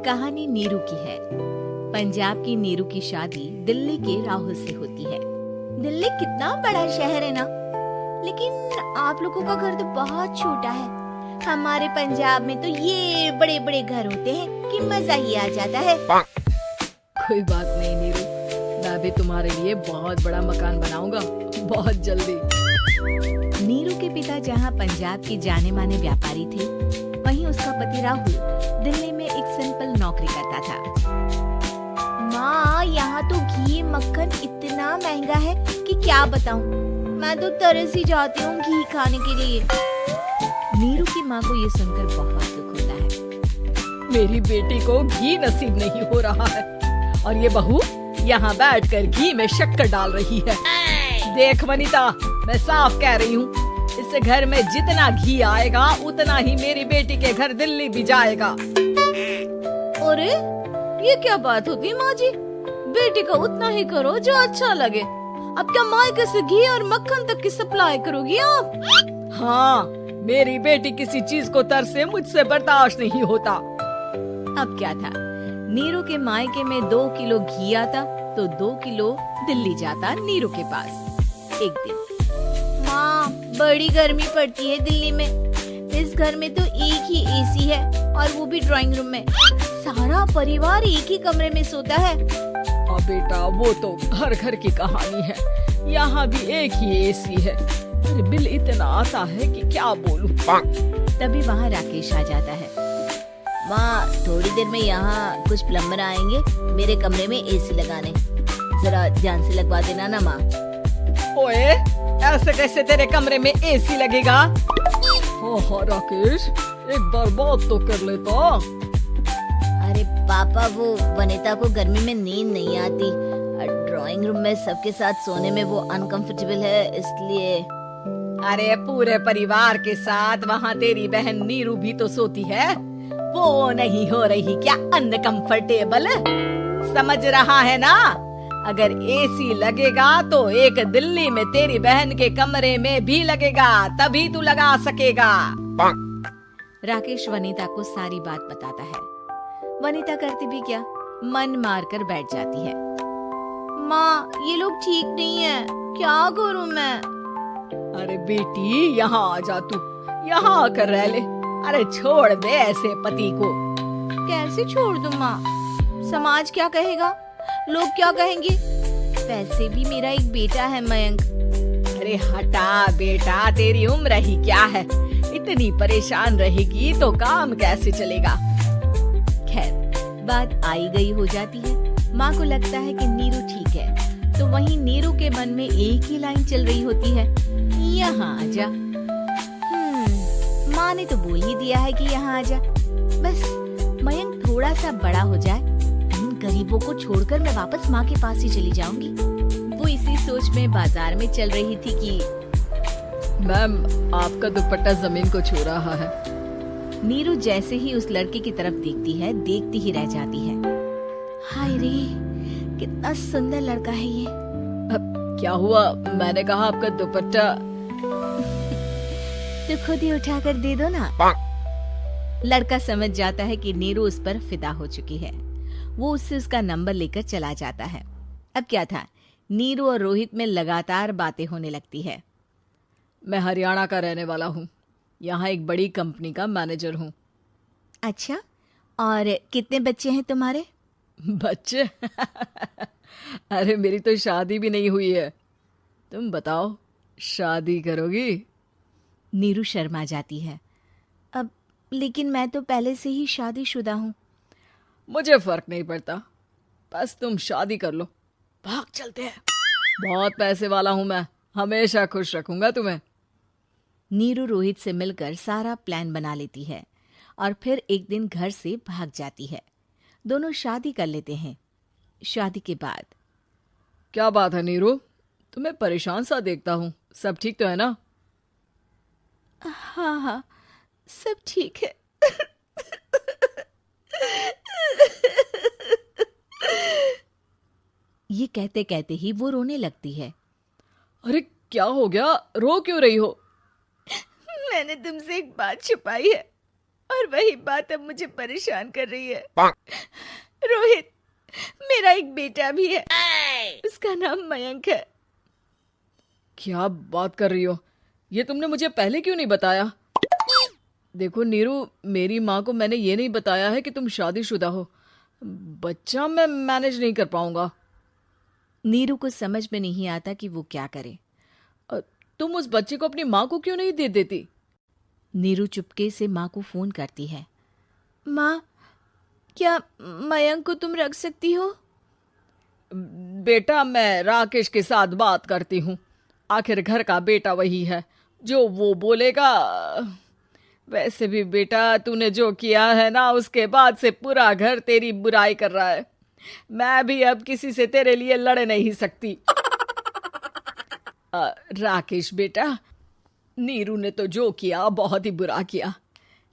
कहानी नीरू की है। पंजाब की नीरू की शादी दिल्ली के राहुल से होती है। दिल्ली कितना बड़ा शहर है ना, लेकिन आप लोगों का घर तो बहुत छोटा है। हमारे पंजाब में तो ये बड़े बड़े घर होते हैं कि मजा ही आ जाता है। कोई बात नहीं नीरू, मैं भी तुम्हारे लिए बहुत बड़ा मकान बनाऊंगा बहुत जल्दी। नीरू के पिता जहाँ पंजाब के जाने माने व्यापारी थे, वहीं उसका पति राहुल दिल्ली में एक सिंपल नौकरी करता था। माँ, यहाँ तो घी मक्खन इतना महंगा है कि क्या बताऊँ। मैं तो तरस ही जाती हूँ घी खाने के लिए। नीरू की माँ को ये सुनकर बहुत दुख होता है। मेरी बेटी को घी नसीब नहीं हो रहा है और ये बहू यहाँ बैठकर घी में शक्कर डाल रही है। देख वनिता, मैं साफ कह रही हूँ, इस घर में जितना घी आएगा उतना ही मेरी बेटी के घर दिल्ली भी जाएगा। अरे ये क्या बात होती माँ जी, बेटी का उतना ही करो जो अच्छा लगे। अब क्या मायके से घी और मक्खन तक की सप्लाई करोगी आप? हाँ, मेरी बेटी किसी चीज को तरसे मुझसे बर्दाश्त नहीं होता। अब क्या था, नीरू के मायके में 2 किलो घी आता तो 2 किलो दिल्ली जाता नीरू के पास। एक दिन, माँ बड़ी गर्मी पड़ती है दिल्ली में। इस घर में तो एक ही एसी है और वो भी ड्राइंग रूम में। सारा परिवार एक ही कमरे में सोता है। अब बेटा, वो तो हर घर की कहानी है, यहाँ भी एक ही एसी है। अरे बिल इतना आता है कि क्या बोलूं। तभी वहाँ राकेश आ जाता है। माँ, थोड़ी देर में यहाँ कुछ प्लम्बर आएंगे मेरे कमरे में एसी लगाने, जरा ध्यान से लगवा देना ना माँ। ओए, ऐसे कैसे तेरे कमरे में एसी लगेगा? हाँ राकेश, एक बार बात तो कर लेता। अरे पापा, वो वनिता को गर्मी में नींद नहीं आती। ड्राइंग रूम में सबके साथ सोने में वो अनकंफर्टेबल है, इसलिए। अरे पूरे परिवार के साथ वहाँ तेरी बहन नीरू भी तो सोती है, वो नहीं हो रही क्या अनकंफर्टेबल? समझ रहा है ना? अगर एसी लगेगा तो एक दिल्ली में तेरी बहन के कमरे में भी लगेगा, तभी तू लगा सकेगा। राकेश वनिता को सारी बात बताता है। वनिता करती भी क्या, मन मार कर बैठ जाती है। माँ, ये लोग ठीक नहीं है, क्या करूँ मैं? अरे बेटी, यहाँ आ जा, तू यहाँ आकर रह ले। अरे छोड़ दे ऐसे पति को। कैसे छोड़ दूँ माँ? समाज क्या कहेगा, लोग क्या कहेंगे? वैसे भी मेरा एक बेटा है मयंक। अरे हटा बेटा, तेरी उम्र ही क्या है, इतनी परेशान रहेगी तो काम कैसे चलेगा। खैर, बात आई गई हो जाती है। माँ को लगता है कि नीरू ठीक है, तो वहीं नीरू के मन में एक ही लाइन चल रही होती है, यहाँ आजा। माँ ने तो बोल ही दिया है कि यहाँ आजा। बस मयंक थोड़ा सा बड़ा हो जाए, इन गरीबों को छोड़कर मैं वापस माँ के पास ही चली जाऊंगी। वो इसी सोच में बाजार में चल रही थी कि मैम, आपका दुपट्टा जमीन को छू रहा है। नीरू जैसे ही उस लड़के की तरफ देखती है, देखती ही रह जाती है। हाय रे, कितना सुंदर लड़का है ये। अब क्या हुआ? मैंने कहा आपका दुपट्टा। तो खुद ही उठा कर दे दो ना। लड़का समझ जाता है कि नीरू उस पर फिदा हो चुकी है। वो उससे उसका नंबर लेकर चला जाता है। अब क्या था, नीरू और रोहित में लगातार बातें होने लगती है। मैं हरियाणा का रहने वाला हूँ, यहाँ एक बड़ी कंपनी का मैनेजर हूँ। अच्छा, और कितने बच्चे हैं तुम्हारे? बच्चे? अरे मेरी तो शादी भी नहीं हुई है। तुम बताओ, शादी करोगी? नीरू शर्मा जाती है। अब लेकिन मैं तो पहले से ही शादीशुदा हूँ। मुझे फर्क नहीं पड़ता, बस तुम शादी कर लो, भाग चलते हैं। बहुत पैसे वाला हूँ मैं, हमेशा खुश रखूंगा तुम्हें। नीरू रोहित से मिलकर सारा प्लान बना लेती है और फिर एक दिन घर से भाग जाती है। दोनों शादी कर लेते हैं। शादी के बाद, क्या बात है नीरू, तुम्हें परेशान सा देखता हूँ, सब ठीक तो है ना? हाँ हाँ, सब ठीक है। ये कहते कहते ही वो रोने लगती है। अरे क्या हो गया, रो क्यों रही हो? मैंने तुमसे एक बात छुपाई है। और वही बात अब मुझे परेशान कर रही है। रोहित, मेरा एक बेटा भी है, उसका नाम मयंक है। क्या बात कर रही हो? ये तुमने मुझे पहले क्यों नहीं बताया? देखो नीरू, मेरी माँ को मैंने ये नहीं बताया है कि तुम शादीशुदा हो। बच्चा मैं मैनेज नहीं कर पाऊंगा। नीरू को समझ में नहीं आता कि वो क्या करे। तुम उस बच्चे को अपनी माँ को क्यों नहीं दे देती? नीरू चुपके से माँ को फोन करती है। माँ, क्या मयंक को तुम रख सकती हो? बेटा, मैं राकेश के साथ बात करती हूँ। आखिर घर का बेटा वही है, जो वो बोलेगा। वैसे भी बेटा, तूने जो किया है ना, उसके बाद से पूरा घर तेरी बुराई कर रहा है। मैं भी अब किसी से तेरे लिए लड़ नहीं सकती। राकेश बेटा, नीरू ने तो जो किया बहुत ही बुरा किया,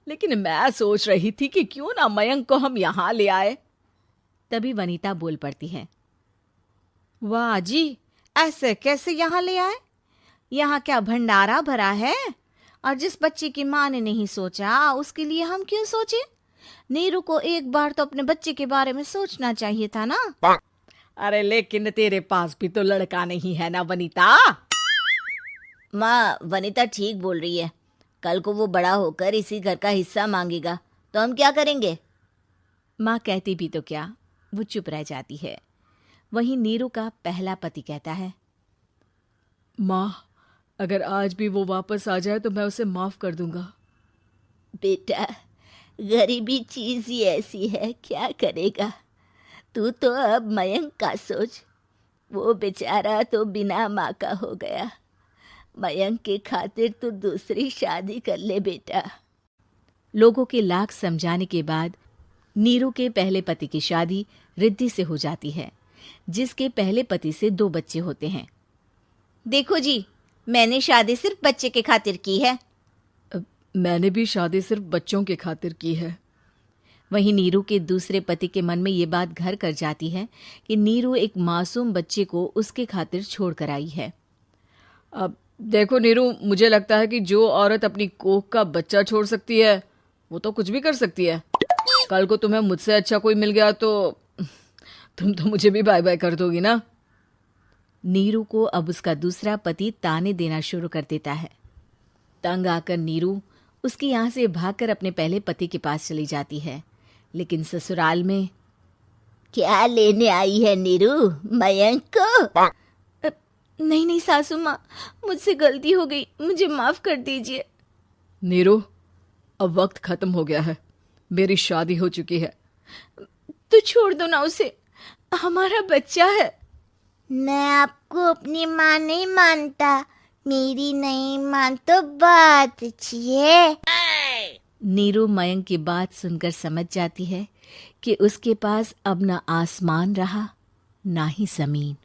लेकिन मैं सोच रही थी कि क्यों ना मयंक को हम यहाँ ले आए। तभी वनीता बोल पड़ती है। वाह जी, ऐसे कैसे यहाँ ले आए? यहाँ क्या भंडारा भरा है? और जिस बच्चे की माँ ने नहीं सोचा, उसके लिए हम क्यों सोचे? नीरू को एक बार तो अपने बच्चे के बारे में सोचना चाहिए था ना। अरे लेकिन तेरे पास भी तो लड़का नहीं है ना वनीता। माँ, वनीता ठीक बोल रही है। कल को वो बड़ा होकर इसी घर का हिस्सा मांगेगा तो हम क्या करेंगे? माँ कहती भी तो क्या, वो चुप रह जाती है। वहीं नीरू का पहला पति कहता है। माँ, अगर आज भी वो वापस आ जाए तो मैं उसे माफ कर दूंगा। बेटा, गरीबी चीज ही ऐसी है, क्या करेगा। तू तो अब मयंक का सोच। वो बेचारा तो बिना माँ का हो गया। मयंक के खातिर तू दूसरी शादी कर ले बेटा। लोगों के लाख समझाने के बाद नीरू के पहले पति की शादी रिद्धि से हो जाती है, जिसके पहले पति से 2 बच्चे होते हैं। देखो जी, मैंने शादी सिर्फ बच्चे के खातिर की है। मैंने भी शादी सिर्फ बच्चों के खातिर की है। वहीं नीरू के दूसरे पति के मन में ये बात घर कर जाती है कि नीरू एक मासूम बच्चे को उसके खातिर छोड़ कर आई है। अब देखो नीरू, मुझे लगता है कि जो औरत अपनी कोख का बच्चा छोड़ सकती है, वो तो कुछ भी कर सकती है। कल को तुम्हें मुझसे अच्छा कोई मिल गया तो तुम तो मुझे भी बाय बाय कर दोगी ना। नीरू को अब उसका दूसरा पति ताने देना शुरू कर देता है। तंग आकर नीरू उसके यहाँ से भागकर अपने पहले पति के पास चली जाती है, लेकिन ससुराल में क्या लेने आई है नीरू, मयंक को? नहीं नहीं सासू माँ, मुझसे गलती हो गई, मुझे माफ कर दीजिए। नीरू, अब वक्त खत्म हो गया है, मेरी शादी हो चुकी है। तो छोड़ दो ना उसे, हमारा बच्चा है। मैं आपको अपनी माँ नहीं मानता, मेरी नहीं मान तो बात अच्छी है। नीरू मयंक की बात सुनकर समझ जाती है कि उसके पास अब न आसमान रहा ना ही जमीन।